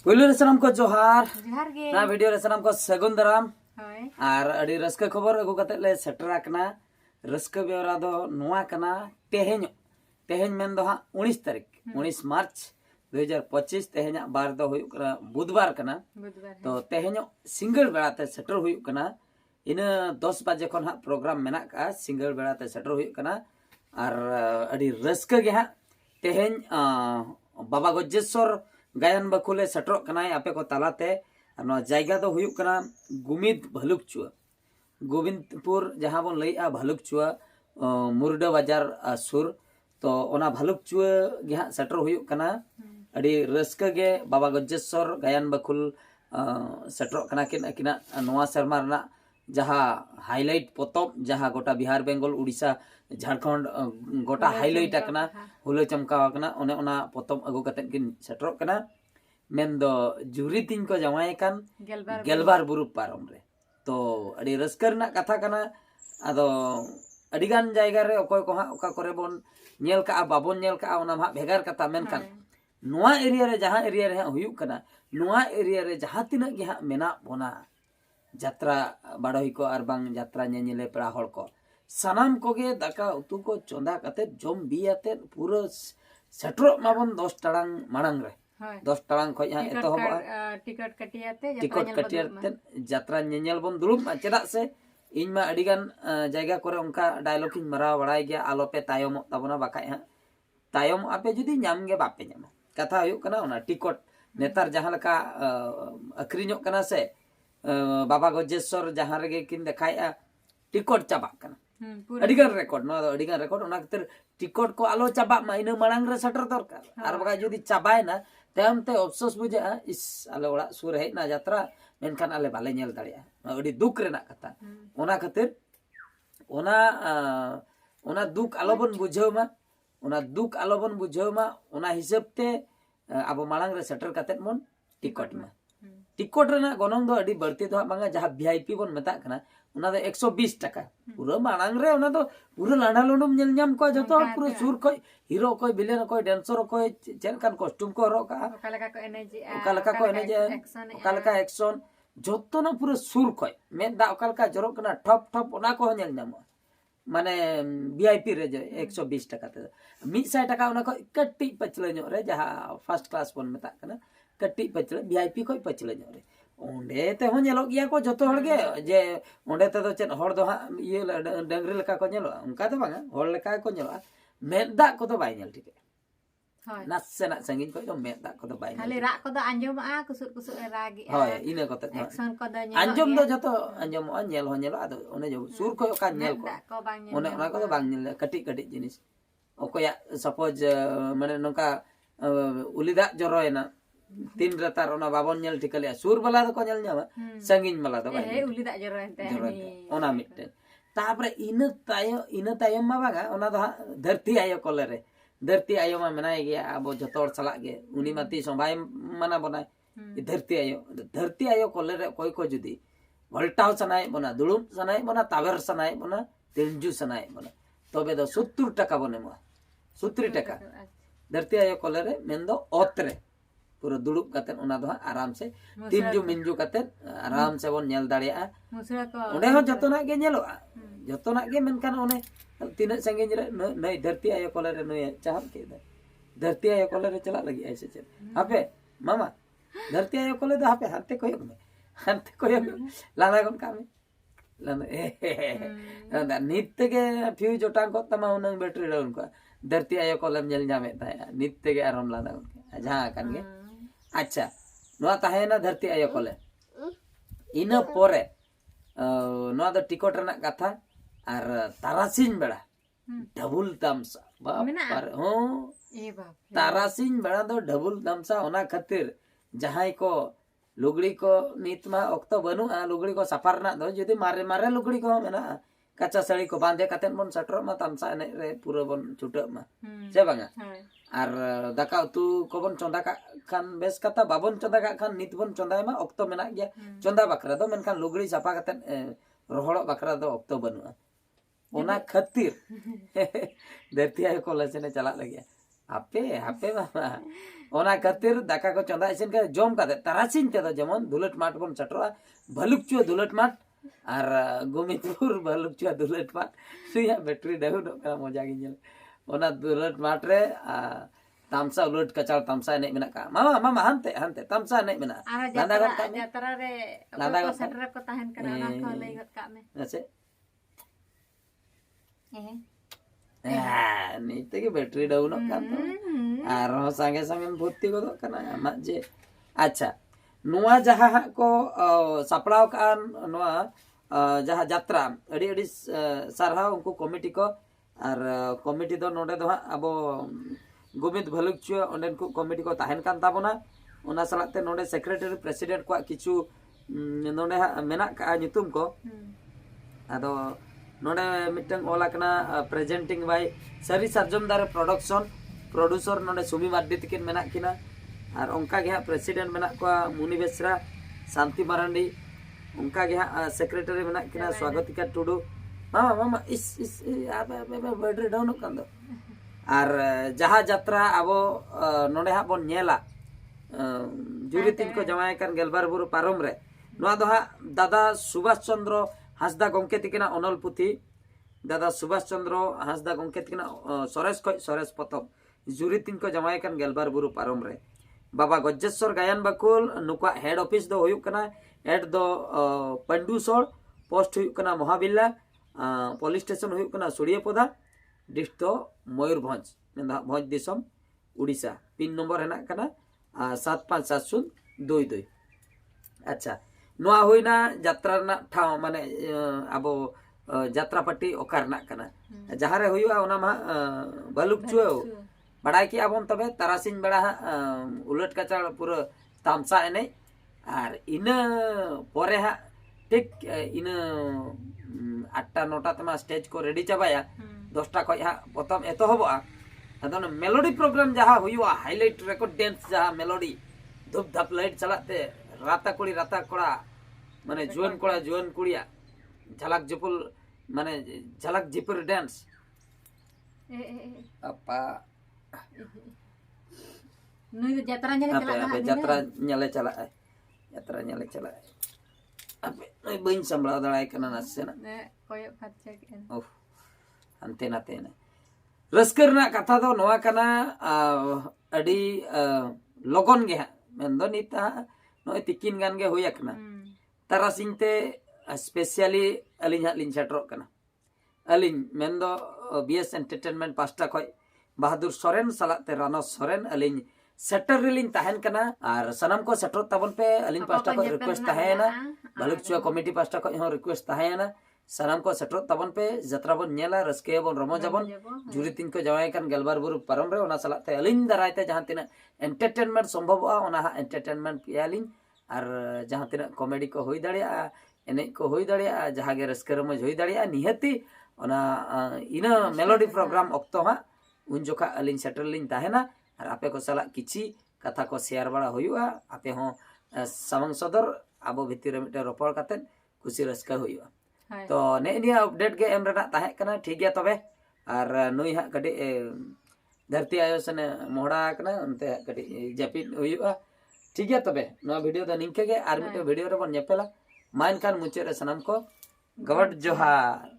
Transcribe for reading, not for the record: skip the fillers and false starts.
Police रे सनम को जोहार जोहार गे ना वीडियो रे सनम को सगुन दाराम होय और अड़ी रस्का खबर अगु कते ले सेटरा कना रस्का बेवरा दो नोआ कना तेहेñ तेहेñ मेन दो हा 19 तारीख 19 मार्च 2025 तेहेñ बार दो हुयु कना बुधवार कना बुधवार तो तेहेñ सिंगल बेड़ा ते सेटर हुयु कना इन 10 बजे खन हा प्रोग्राम मेना का सिंगल बेड़ा ते सेटर हुयु कना और अड़ी रस्का गे हा तेहेñ बाबा गजेश्वर गायन बकुले सेटरों कनाय आपे को तालाते जायगा दो हुयुक कना गुमिद भलुकचुआ गोविंदपुर जहाँ बन लईआ भलुकचुआ मुर्डा बाजार सुर तो ओना भलुकचुआ गे हाँ सेटर हुयुक कना अड़ी रस्का गे बाबा गजेश्वर गायन बकुल सेटरों कना किन अकिना नोआ शर्मा रना जहाँ हाईलाइट पोतोब जहाँ गोटा बिहार बेंगल उड़ीसा झारखंड गोटा हाईलाइट अकना हुलो चमकाव अकना ओने ओना पोतोब अगु कतेन किन सेटरों कना मेन दो जुरी तीन को जमाए कान गेलबार बुरु पारम रे तो अड़ी रस्कर ना कथा कना अदो अड़ीगान जायगा रे ओकोय को हा ओका करे बोन नेल का बाबोन नेल का ओना हा भेगार कथा मेन कान नोआ एरिया रे जहां एरिया रे हुयुक कना नोआ एरिया रे जहां तिना गे हा मेना बोना यात्रा बाड़ोई को और बांग यात्रा नेनेले पेड़ा हड़ को सनाम कोगे दाका उतु को चोंदा कते जम बियाते पूरा सेटरो माबन 10 टांग मांग रे 10 टांग खय हां एतो हबा टिकट कटियाते यात्रा नेनेल बन दुलुम चेदा से इन मा अडिगान जायगा करे उनका डायलॉग इन मरा बड़ाई गया आलोपे तायम तबना बाकाय हां तायम आपे जुदी नाम गे बापे नाम कथा हुयुक कना ओना टिकट नेतार जहां लका अक्रिñो कना से बाबा गजेश्वर जहां रे किन देखाया टिकट चाबा कना अडिगान रेकॉर्ड नो अडिगान रेकॉर्ड ओना खातिर टिकट को आलो चाबा मा इन मांग रे सटर दरकार आर बगा जुदी चाबाय ना तम ते अफसोस बुझा इस आले ओड़ा सुर है ना यात्रा मेनखान आले बाले नेल दाड़िया अडी दुख रेना कथा ओना खातिर ओना दुख आलोबन बुझावमा ओना दुख आलोबन बुझावमा ओना हिसाब ते अब मांग रे सटर कते मन टिकट मा टिकट रेना गनंग दो अडी बढ़ती दो बांगा जहां वीआईपी बन मेता कना ओना दो 120 टाका पूरा मांग रे ओना दो पूरा लांडा लुंडुम नेल नाम को जतो पूरा सुर को हीरो को विलेन को डांसर को चेन कान कॉस्ट्यूम को रोका ओकालका को एनर्जी ओकालका एक्शन जतो ना पूरा सुर को में दा ओकालका जरो कना ठप ठप ओना को नेल नाम माने वीआईपी रे 120 टाका ते 100 टाका ओना को कट्टी पचले नो रे जहां फर्स्ट क्लास बन मेता कना कट्टी पचले वीआईपी को पचले नो रे ओंडे ते हो नेलो गिया को जतो हड़ गे जे ओंडे ते दो चेन हड़ दो हा ये डंगरी लका को नेलो उनका तो बांगा हड़ लका को नेलो मेदा को तो बाय नेल ठीक है नासे ना संगिन को तो मेदा को तो बाय खाली रा को तो अंजम आ कुसुर कुसुर रागी होय इने को तो एक्शन को दो अंजम दो जतो अंजम आ नेल हो नेलो आदो ओने जो सुर को का नेल को ओने ओना को तो बांग नेल कटी कटी जिनिस ओकोया सपोज माने नोका उलिदा जरोयना तीन रतार ओना बाबन नेल ठिकले सुर वाला तो को नेल न्यामा संगिन वाला तो बाय उलिदा जरोयते ओना मिटे तापरे इन तायम मा बागा ओना दो धरती आयो कोले रे धरती आयो मा मनाय गया अब जतोर सला गे उनी माती संभाय मना बनाय धरती आयो कोले रे कोई को जुदी वल्टाव सनाय बना दुलुम सनाय बना तावेर सनाय बना तिलजु सनाय बना तबे दो 70 टाका बने मा 70 टाका धरती आयो कोले रे मेंदो ओतरे पूरा दुड़ुब कते ओना दो आराम से तिलजु मिंजु कते आराम से बन नेल दाड़िया ओने हो जतोना गे नेलोआ जतोना गे मेनखान ओने तीना संगे रे नई धरती आयो कोले रे नई चाहत के धरती आयो कोले रे चला लगी ऐसे चल हापे मामा धरती आयो कोले दो हापे हाते कोयो लाना कोन कामे लाना लाना नित्य के फ्यूज ओटांग को तमा उनंग बैटरी डाउन को धरती आयो कोले नेल जामे ताया नित्य के आराम लाना जहां कान गे अच्छा नोआ ताहेना धरती आयो कोले इना पोरे नोआ दो टिकट रना कथा और तारासिन बेड़ा डबल दामसा बाप पर हो तारासिन बेड़ा दो डबल दामसा ओना खातिर जहां को लुगड़ी को नितमा ओक्तो बनु लुगड़ी को सफर ना दो जदी मारे मारे लुगड़ी को मेना कच्चा साड़ी को बांधे कतेन बन सटर मा तामसा ने रे पूरा बन छुट मा से बांगा और दाका उतु को बन चंदा का खान बेस कता बाबन चंदा का खान नित बन चंदा मा ओक्तो मेना गया चंदा बकरा दो मेनखान लुगड़ी सफा कतेन रोहड़ बकरा दो ओक्तो बनु ओना खातिर धरती आयो कॉलेज ने चला लगे हापे हापे मामा ओना खातिर दाका को चंदा इसिन का जम काते तारासिन ते जेमन दुलट माठ बन चटरा भलुकचुआ दुलट माठ और गोमितपुर भलुकचुआ दुलट माठ सुया बैटरी डाउन का मजा गिनल ओना दुलट माठ रे तामसा उलट कचाल तामसा ने मेना का मामा मामा हनते हनते तामसा ने मेना आरो लांदा गन का जतरा रे लांदा को गन सेटर को ताहन कना ना को लई गत का में ऐसे ए नीते के बैटरी डाउन का तो आरो संगे संगे भर्ती गोदो कना मा जे अच्छा नुआ जहा को सपड़ाव कान नुआ जहा यात्रा अड़ी अड़ी सारहा उनको कमिटी को और कमिटी दो नोडे दो अब गोविंद भलुकचुआ ओंडेन को कमिटी को ताहन कान ताबोना ओना सलाते नोडे सेक्रेटरी प्रेसिडेंट को किछु नोडे मेना का नितुम को आदो नोडे मिटंग ओला कना प्रेजेंटिंग बाय सरी सरजम दारे प्रोडक्शन प्रोड्यूसर नोडे सुमी मार्डी तकिन मेना किना और उनका गे प्रेसिडेंट मेना को मुनि बेसरा शांति मारांडी उनका गे सेक्रेटरी मेना किना स्वागतिका टुडू मामा मामा इस आबे बैटरी डाउन कान दो और जहा यात्रा अब नोडे हा बन नेला जुरी तीन को जमाय कान गेलबार बुरु पारम रे नोआ दो हा दादा सुभाष चंद्र हांसदा गंके तिकिना अनल पुथी दादा सुभाष चंद्र हांसदा गंके तिकिना सरेस खय सरेस पतब जुरी तीन को जमाय कान गेलबार बुरु पारम रे बाबा गजेश्वर गायन बाकुल नुका हेड ऑफिस दो हुयुक कना हेड दो पंडुसोर पोस्ट हुयुक कना महाबिल्ला पुलिस स्टेशन हुयुक कना सुड़ियापदा डिस्ट्रिक्ट दो मयूरभंज मेंदा भंज दिसम उड़ीसा पिन नंबर हेना कना 757022 अच्छा नोआ होइना यात्रा ना ठाव माने अब यात्रा पार्टी ओकारना कना जहां रे हुयुआ ओना मा बालुकचुआ बड़ाई कि आबन तबे तारासिन बेड़ा उलट कचाड़ पूरा तामसा एने और इना परे हा ठीक इना 8टा 9टा तमा स्टेज को रेडी चाबाया 10टा खय हा प्रथम एतहबा अदन मेलोडी प्रोग्राम जहा हुयुआ हाईलाइट रेकॉर्ड डांस जहा मेलोडी धूप धाप लाइट चलाते राता कोड़ा माने जुआन कोड़ा जुआन कुड़िया झलक जिपुल माने झलक जिपुर डांस apa नुई यात्रा नेले चला apa यात्रा nyale cala यात्रा nyale cala apa नुई बइन संबला दळाय कना नासेना ने कोयो खर्चा के ओह अंते नाते ने रस्करना कथा दो नोआ कना अडी लगन गे मेंदो निता नोय तिकिन गान गे होया कना तारासिंते स्पेशली अलिन लिन सेटरो कना अलिन मेंदो बीएस एंटरटेनमेंट पास्टा खय बहादुर सोरेन सलाते रानो सोरेन अलिन सेटर रिलिन ताहन कना और सनम को सेटर तबन पे अलिन पास्टा को रिक्वेस्ट ताहेना बालुकचुआ कमिटी पास्टा को हो रिक्वेस्ट ताहेना सनम को सेटर तबन पे जत्रा बन नेला रस्के बन रमो जबन जुरी तीन को जवाय कान गेलबार बुरु परम रे ओना सलाते अलिन दरायते जहां तिना एंटरटेनमेंट संभवआ ओना एंटरटेनमेंट पियालिन और जहां तिना कॉमेडी को होई दाड़िया एने को होई दाड़िया जहां गे रस्के रमो होई दाड़िया निहति ओना इना मेलोडी प्रोग्राम ऑक्तो हा उन जोखा अलिन सेटर लिन ताहेना और आपे को सला किछि कथा को शेयर बड़ा होयुआ आपे हो समंग सदर आबो भितिर मिटे रोपड़ काते खुशी रस्का होयुआ तो ने निया अपडेट के एम रना ताहे कना ठीक गया तबे और नुई हा कडी धरती आयो सने मोहड़ा कना उनते कडी जपिन होयुआ ठीक गया तबे नो वीडियो द निंके के आर मिटे वीडियो रे बन नेपेला माइन कान मुचे रे सनम को गवड जोहार।